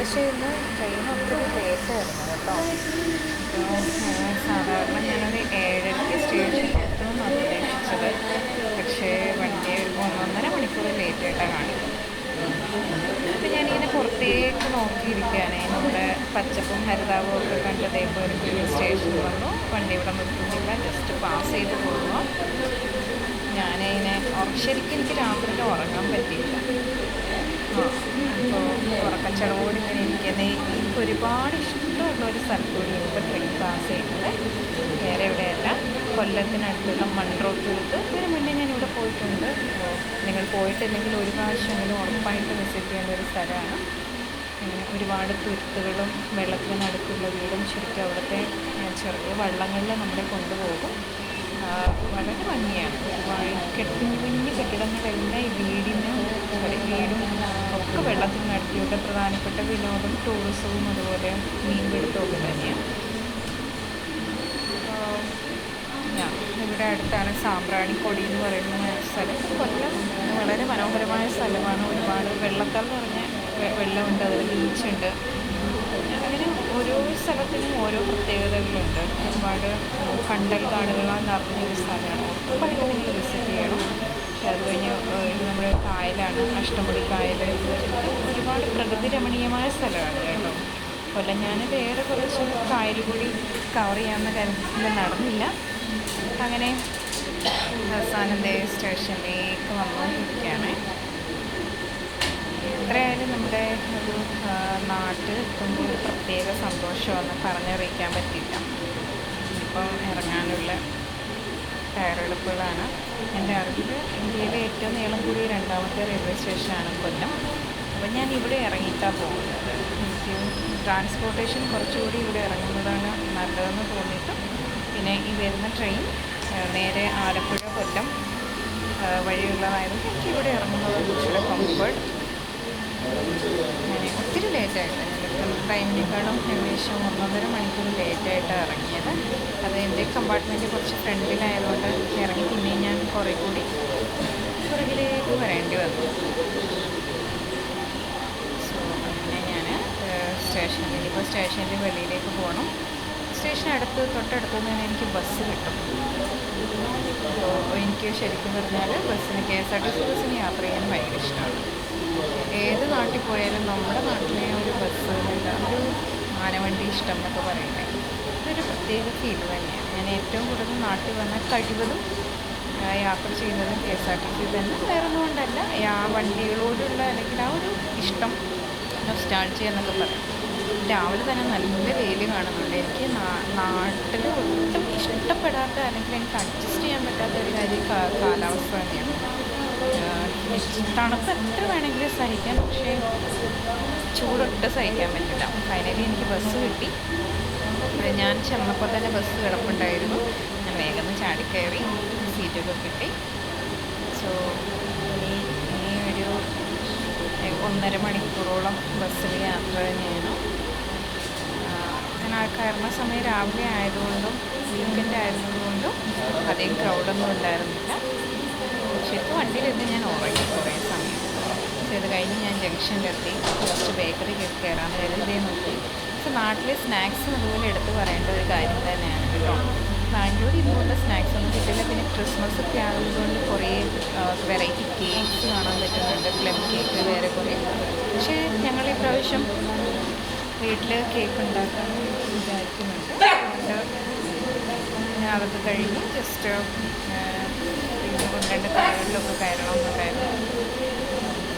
പക്ഷേ ഇന്ന് ട്രെയിൻ ഒത്തിരി ലേറ്റായിരുന്നു കേട്ടോ. അപ്പോൾ സാധാരണ ഞാനൊരു 7:30 സ്റ്റേഷനിൽ എത്തുമെന്നാണ് പ്രതീക്ഷിച്ചത്. പക്ഷേ വണ്ടി ഒരു 1.5 മണിക്കൂർ ലേറ്റായിട്ടാണ് കാണിക്കുന്നത്. അപ്പം ഞാനിങ്ങനെ പുറത്തേക്ക് നോക്കിയിരിക്കുകയാണ്. നമ്മുടെ പച്ചപ്പും ഹരിതാപവും ഒക്കെ കണ്ട് ദേവപുരം സ്റ്റേഷനിൽ വന്നു. വണ്ടി ഇവിടെ നിർത്തുന്നില്ല, ജസ്റ്റ് പാസ് ചെയ്ത് പോകുന്നു. ഞാനിങ്ങനെ ശരിക്കും എനിക്ക് രാത്രിയിൽ ഉറങ്ങാൻ പറ്റിയില്ല. അപ്പോൾ ഉറക്കച്ചടവോട് ഇങ്ങനെ ഇരിക്കുന്ന എനിക്ക് ഒരുപാട് ഇഷ്ടമുള്ള ഒരു സ്ഥലത്തൂടെ ഇപ്പോൾ ട്രെയിൻ പാസ് ചെയ്യുന്നത്. വേറെ എവിടെയല്ല, കൊല്ലത്തിനടുത്തുള്ള മൺട്രോത്തുരുത്ത്. ഇതിന് മുന്നേ ഞാനിവിടെ പോയിട്ടുണ്ട്. അപ്പോൾ നിങ്ങൾ പോയിട്ടില്ലെങ്കിൽ ഒരു പ്രാവശ്യമെങ്കിലും ഉറപ്പായിട്ട് വിസിറ്റ് ചെയ്യേണ്ട ഒരു സ്ഥലമാണ്. ഒരുപാട് തുരുത്തുകളും വെള്ളത്തിനടുത്തുള്ള വീടും ശരിക്കും അവിടുത്തെ ചെറിയ വള്ളങ്ങളിൽ നമ്മളെ കൊണ്ടുപോകും. വളരെ ഭംഗിയാണ്. കുഞ്ഞു കുഞ്ഞു കെട്ടിടങ്ങളെല്ലാം ഈ വീടും ഒക്കെ വെള്ളത്തിൽ നടത്തിയുള്ള പ്രധാനപ്പെട്ട വിനോദം ടൂറിസവും അതുപോലെ മീൻപിടുത്തമൊക്കെ തന്നെയാണ്. ഞാൻ ഇവിടെ അടുത്താണ് സാമ്പ്രാണിക്കൊടി എന്ന് പറയുന്ന സ്ഥലം. കൊല്ലം വളരെ മനോഹരമായ സ്ഥലമാണ്. ഒരുപാട് വെള്ളത്താൽ നിറഞ്ഞ വെള്ളമുണ്ട്, അതിൽ ബീച്ചുണ്ട്. അങ്ങനെ ഓരോ സ്ഥലത്തിനും ഓരോ പ്രത്യേകതകളുണ്ട്. ഒരുപാട് കണ്ടൽ കാടുകളാൽ നിറഞ്ഞൊരു സ്ഥലമാണ്. ഉറപ്പായിട്ട് നിങ്ങൾ വിസിറ്റ് ചെയ്യണം. അത് കഴിഞ്ഞ് നമ്മുടെ കായലാണ്, അഷ്ടമുടി കായൽ. ഒരുപാട് പ്രകൃതി രമണീയമായ സ്ഥലമാണ് കേട്ടോ കൊല്ലം. ഞാൻ വേറെ കുറച്ച് കായൽ കൂടി കവർ ചെയ്യാവുന്ന കാര്യത്തിൽ നടന്നില്ല. അങ്ങനെ അവസാനം സ്റ്റേഷനിലേക്ക് വന്നുകൊണ്ടിരിക്കുകയാണ്. എത്രയായാലും നമ്മുടെ ഒരു നാട്ടിൽ എത്തുമ്പോൾ ഒരു പ്രത്യേക സന്തോഷമൊന്നും പറഞ്ഞറിയിക്കാൻ പറ്റില്ല. ഇപ്പം ഇറങ്ങാനുള്ള തയ്യാറെടുപ്പുകളാണ്. എൻ്റെ അറിവിൽ ഇന്ത്യയിലെ ഏറ്റവും നീളം കൂടിയ 2ാമത്തെ റെയിൽവേ സ്റ്റേഷനാണ് കൊല്ലം. അപ്പം ഞാൻ ഇവിടെ ഇറങ്ങിയിട്ടാണ് പോകുന്നത്. എനിക്ക് ട്രാൻസ്പോർട്ടേഷൻ കുറച്ചുകൂടി ഇവിടെ ഇറങ്ങുന്നതാണ് നല്ലതെന്ന് തോന്നിയിട്ടും പിന്നെ ഈ വരുന്ന ട്രെയിൻ നേരെ ആലപ്പുഴ കൊല്ലം വഴിയുള്ളതായതുകൊണ്ട് എനിക്ക് ഇവിടെ ഇറങ്ങുന്നത് കുറച്ചുകൂടെ കംഫർട്ട്. ഒത്തിരി ലേറ്റായിട്ട് ടൈമിനേക്കാളും ഏകദേശം 1.5 മണിക്കൂർ ലേറ്റായിട്ടാണ് ഇറങ്ങിയത്. അത് എൻ്റെ കമ്പാർട്ട്മെൻറ്റ് കുറച്ച് ഫ്രണ്ടിലായതുകൊണ്ട് ഇറങ്ങി പിന്നെയും ഞാൻ കുറേ കൂടി പുറകിലേക്ക് വരേണ്ടി വന്നു. സോ അങ്ങനെ ഞാൻ ഇനിയിപ്പോൾ സ്റ്റേഷനിൽ വെളിയിലേക്ക് പോകണം. സ്റ്റേഷൻ തൊട്ടടുത്ത് നിന്ന് എനിക്ക് ബസ് കിട്ടും. അപ്പോൾ എനിക്ക് ശരിക്കും പറഞ്ഞാൽ KSRTC ബസ്സിന് യാത്ര ചെയ്യാൻ ഭയങ്കര ഇഷ്ടമാണ്. ഏത് നാട്ടിൽ പോയാലും നമ്മുടെ നാട്ടിലെ ഒരു ബസ് ഒരു ആനവണ്ടി ഇഷ്ടം എന്നൊക്കെ പറയുന്നത് ഇതൊരു പ്രത്യേക ഫീൽ തന്നെയാണ്. ഞാൻ ഏറ്റവും കൂടുതൽ നാട്ടിൽ വന്നാൽ കഴിവതും യാത്ര ചെയ്യുന്നതും KSRTC തന്നെ. വേറെ ഒന്നുകൊണ്ടല്ല, ആ വണ്ടികളോടുള്ള അല്ലെങ്കിൽ ആ ഒരു ഇഷ്ടം നൊസ്റ്റാൾജിയ എന്നൊക്കെ പറയും. രാവിലെ തന്നെ നല്ല വെയിൽ കാണുന്നുണ്ട്. എനിക്ക് നാട്ടിൽ ഒട്ടും ഇഷ്ടപ്പെടാത്ത അല്ലെങ്കിൽ എനിക്ക് അഡ്ജസ്റ്റ് ചെയ്യാൻ പറ്റാത്ത ഒരു കാലാവസ്ഥ തന്നെയാണ്. തണുപ്പ് എത്ര വേണമെങ്കിലും സഹിക്കാം, പക്ഷേ ചൂടൊട്ട് സഹിക്കാൻ പറ്റില്ല. ഫൈനലി എനിക്ക് ബസ് കിട്ടി. ഞാൻ ചെന്നപ്പോൾ തന്നെ ബസ് കിടപ്പുണ്ടായിരുന്നു. ഞാൻ വേഗം ചാടിക്കയറി സീറ്റൊക്കെ കിട്ടി. സോ ഇനി ഒരു 1.5 മണിക്കൂറോളം ബസ്സിൽ യാത്ര തന്നെയാണ്. കാരണം സമയം രാവിലെ ആയതുകൊണ്ടും വീക്കെൻഡ് ആയതുകൊണ്ടും അധികം ക്രൗഡൊന്നും ഉണ്ടായിരുന്നില്ല. ശരിക്കും വണ്ടിയിലെത്തി ഞാൻ ഉറങ്ങി കുറേ സമയം. പക്ഷേ ഇത് കഴിഞ്ഞ് ഞാൻ ജംഗ്ഷനിലെത്തി കുറച്ച് ബേക്കറി കയറാമെന്ന് കരുതേ നോക്കി. പക്ഷേ നാട്ടിലെ സ്നാക്സും അതുപോലെ എടുത്ത് പറയേണ്ട ഒരു കാര്യം തന്നെയാണ് കേട്ടോ. ബാംഗ്ലൂർ ഇതുപോലെ സ്നാക്സ് ഒന്നും കിട്ടില്ല. പിന്നെ ക്രിസ്മസ് ഒക്കെ ആയതുകൊണ്ട് കുറേ വെറൈറ്റി കേക്ക്സ് കാണാൻ പറ്റുന്നുണ്ട്. പ്ലം കേക്ക് വേറെ കുറേ. പക്ഷേ ഞങ്ങൾ ഈ പ്രാവശ്യം വീട്ടിൽ കേക്ക് ഉണ്ടാക്കാൻ വിചാരിക്കുന്നുണ്ട്. അതുകൊണ്ട് അതൊക്കെ കഴിഞ്ഞ് ജസ്റ്റ് പിന്നെ കൊണ്ടുവരേണ്ട കടകളിലൊക്കെ കയറണമെന്നുണ്ടായിരുന്നു.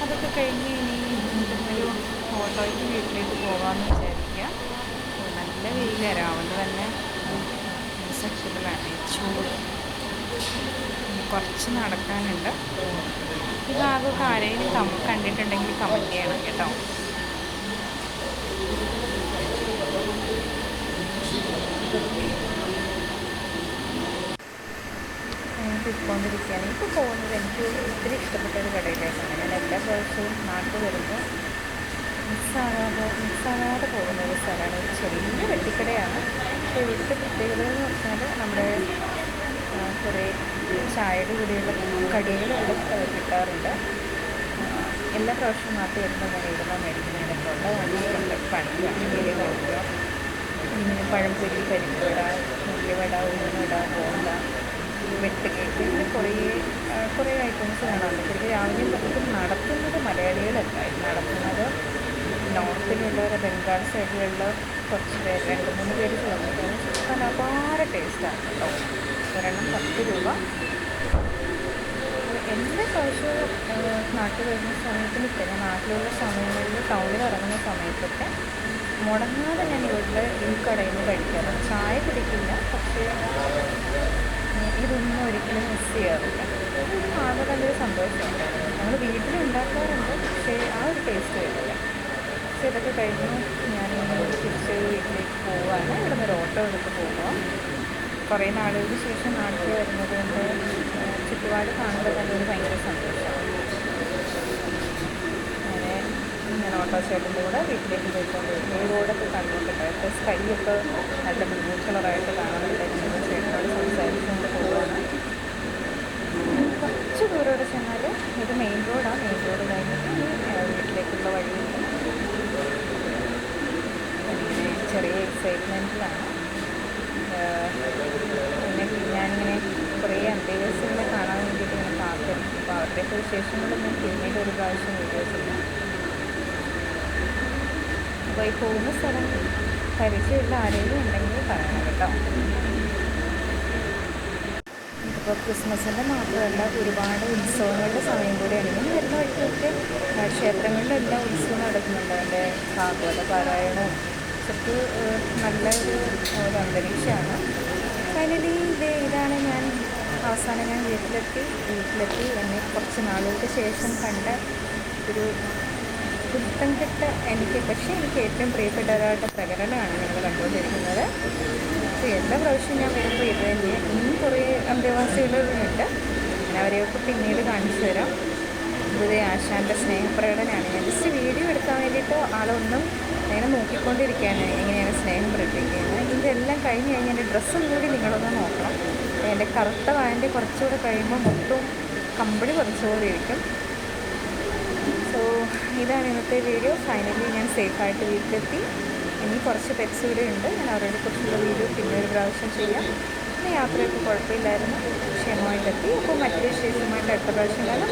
അതൊക്കെ കഴിഞ്ഞ് ഇനി ഒരു ഓട്ടോയ്ക്ക് വീട്ടിലേക്ക് പോകാമെന്ന് വിചാരിക്കുക. നല്ല വെയിലാണ്, രാവിലെ തന്നെ അക്സെപ്റ്റബിളാണ് ചൂട്. കുറച്ച് നടക്കാനുണ്ട്. ഈ ഭാഗമൊക്കെ ആരെങ്കിലും കണ്ടിട്ടുണ്ടെങ്കിൽ കമൻറ്റ് ചെയ്യണം കേട്ടോ. പോയിക്കൊണ്ടിരിക്കുകയാണ്. ഇപ്പോൾ പോകുന്നത് എനിക്ക് ഒത്തിരി ഇഷ്ടപ്പെട്ട ഒരു കടയിലേക്കാണ്. ഞാൻ എല്ലാ പ്രാവശ്യവും നാട്ടിൽ വരുമ്പോൾ മിക്സാകാതെ പോകുന്ന ഒരു സ്ഥലമാണ്. ഒരു ചെറിയ വെട്ടിക്കടയാണ്. പക്ഷേ ഇവിടുത്തെ പ്രത്യേകത എന്ന് വെച്ചാൽ നമ്മുടെ കുറേ ചായയുടെ കൂടെയുള്ള കടികൾ ഇവിടെ കിട്ടാറുണ്ട്. എല്ലാ പ്രാവശ്യവും നാട്ടിൽ വരുമ്പോൾ ഞാൻ ഇവിടുന്ന് മേടിക്കുന്നതിൻ്റെ തൊണ്ട കാണിച്ചിട്ടുണ്ട്. പണിയാണെങ്കിൽ കഴിക്കുക, ഇങ്ങനെ പഴംപൊരി, പരിപ്പുവട, ഉള്ളിവട, ഉഴുന്നുവട, ബോണ്ട, വെട്ട് കേക്ക്, ഇങ്ങനെ കുറേ ഐറ്റംസ് കാണാറുണ്ട്. ശരിക്കും രാവിലെയും ഇത് നടത്തുന്നത് മലയാളികളല്ല, ഇത് നടത്തുന്നത് നോർത്തിലുള്ള ബംഗാൾ സൈഡിലുള്ള കുറച്ച് പേര്, 2-3 പേര് ചേർന്നിട്ടാണ്. നല്ല അപാര ടേസ്റ്റാണ് കേട്ടോ. ഒരെണ്ണം 10 രൂപ. എല്ലാ പ്രാവശ്യവും നാട്ടിൽ വരുന്ന സമയത്തിനൊക്കെ, ഞാൻ നാട്ടിലുള്ള സമയങ്ങളിൽ ടൗണിൽ ഇറങ്ങുന്ന സമയത്തൊക്കെ മുടങ്ങാതെ ഞാൻ ഇവിടെ ഈ കടയിൽ നിന്ന് കഴിക്കാറുണ്ട്. ചായ കുടിക്കില്ല, പക്ഷേ ഇതൊന്നും ഒരിക്കലും മിസ് ചെയ്യാറില്ല. ആകെ നല്ലൊരു സന്തോഷമുണ്ട്. നമ്മൾ വീട്ടിലുണ്ടാക്കാറുണ്ട്, പക്ഷേ ആ ഒരു ടേസ്റ്റ് വരില്ല. പക്ഷേ ഇതൊക്കെ കഴിഞ്ഞു ഞാനിങ്ങനെ തിരിച്ച് വീട്ടിലേക്ക് പോവുകയാണ്. ഇവിടെ നിന്ന് ഒരു ഓട്ടോ എടുത്ത് പോവുക. കുറേ നാളുകൾക്ക് ശേഷം നാട്ടിൽ വരുന്നത് കൊണ്ട് ചുറ്റുപാട് കാണുമ്പോൾ തന്നെ ഒരു ഭയങ്കര സന്തോഷമാണ്. അങ്ങനെ ഞാൻ ഓട്ടോ ചേട്ടൻ്റെ കൂടെ വീട്ടിലേക്ക് പോയിക്കൊണ്ടിരിക്കും. ഈ റോഡൊക്കെ കണ്ടുകൊണ്ടുണ്ടായിട്ട് സ്കൈയൊക്കെ നല്ല ബ്ലൂ കളറായിട്ട് കാണാൻ പറ്റുന്നത് ചേട്ടനോട് സംസാരിച്ചുകൊണ്ട് പോവുകയാണ്. കുറച്ച് ദൂരോടെ ചെന്നാൽ ഇത് മെയിൻ റോഡാണ്. മെയിൻ റോഡ് കഴിഞ്ഞിട്ട് വീട്ടിലേക്കുള്ള വഴിയുണ്ട്. അങ്ങനെ ചെറിയ എക്സൈറ്റ്മെൻറ്റിലാണ്. പിന്നെ ഞാനിങ്ങനെ കുറേ അന്തേവാസികളെ കാണാൻ വേണ്ടിയിട്ട് ഇങ്ങനെ കാത്തിരിക്കും. അപ്പോൾ അവരുടെയൊക്കെ വിശേഷങ്ങളൊന്നും പിന്നീട് ഒരു പ്രാവശ്യം വീഡിയോ ചെയ്യാം. അപ്പോൾ ഈ പോകുന്ന സ്ഥലം പരിചയമുള്ള ആരെങ്കിലും ഉണ്ടെങ്കിൽ പറയണം കേട്ടോ. ഇപ്പോൾ ക്രിസ്മസിൻ്റെ മാത്രമല്ല, ഒരുപാട് ഉത്സവങ്ങളുടെ സമയം കൂടിയാണ്. ഇങ്ങനെ വരുന്ന വഴിക്കൊക്കെ ക്ഷേത്രങ്ങളിലെല്ലാം ഉത്സവം നടക്കുന്നുണ്ട്. അതിൻ്റെ ഭാഗവത പാരായണവും നല്ലൊരു അന്തരീക്ഷമാണ്. ഫൈനലി ഇതാണ് അവസാനം ഞാൻ വീട്ടിലെത്തി എന്നെ കുറച്ച് നാളുകൾക്ക് ശേഷം കണ്ട ഒരു പുത്തൻകെട്ട പക്ഷേ എനിക്ക് ഏറ്റവും പ്രിയപ്പെട്ടവരായിട്ട് പ്രകടനമാണ് നിങ്ങൾ കണ്ടുകൊണ്ടിരിക്കുന്നത്. എല്ലാ പ്രാവശ്യവും ഞാൻ വരുമ്പോൾ ഇത് തന്നെ. ഇനിയും കുറേ അന്തേവാസികളുണ്ട്, ഞാൻ അവരെയൊക്കെ പിന്നീട് കാണിച്ചു തരാം. ഇത് ആശാൻ്റെ സ്നേഹപ്രകടനമാണ്. ഞാൻ ജസ്റ്റ് വീഡിയോ എടുക്കാൻ വേണ്ടിയിട്ട് ആളൊന്നും അങ്ങനെ നോക്കിക്കൊണ്ടിരിക്കുകയാണ് എങ്ങനെയാണ് സ്നേഹം പ്രകടിപ്പിക്കുന്നത്. ഇതെല്ലാം കഴിഞ്ഞ് കഴിഞ്ഞ് എൻ്റെ ഡ്രസ്സും കൂടി നിങ്ങളൊന്ന് നോക്കണം. എൻ്റെ കറുത്ത പാൻറ്റ് കുറച്ചുകൂടെ കഴിയുമ്പോൾ മൊത്തം കമ്പിളി കുറച്ചുകൂടി ഇരിക്കും. സോ ഇതാണ് ഇന്നത്തെ വീഡിയോ. ഫൈനലി ഞാൻ സേഫായിട്ട് വീട്ടിലെത്തി. ഇനി കുറച്ച് പെറ്റ്സ് കൂടെ ഉണ്ട്. ഞാൻ അവരുടെ കുറിച്ചുള്ള വീഡിയോ പിന്നെ ഒരു പ്രാവശ്യം ചെയ്യാം. പിന്നെ യാത്രയൊക്കെ കുഴപ്പമില്ലായിരുന്നു, ക്ഷേമമായിട്ടെത്തി. അപ്പോൾ മറ്റൊരു വിശേഷമായിട്ട് അടുത്ത പ്രാവശ്യം കാണാം.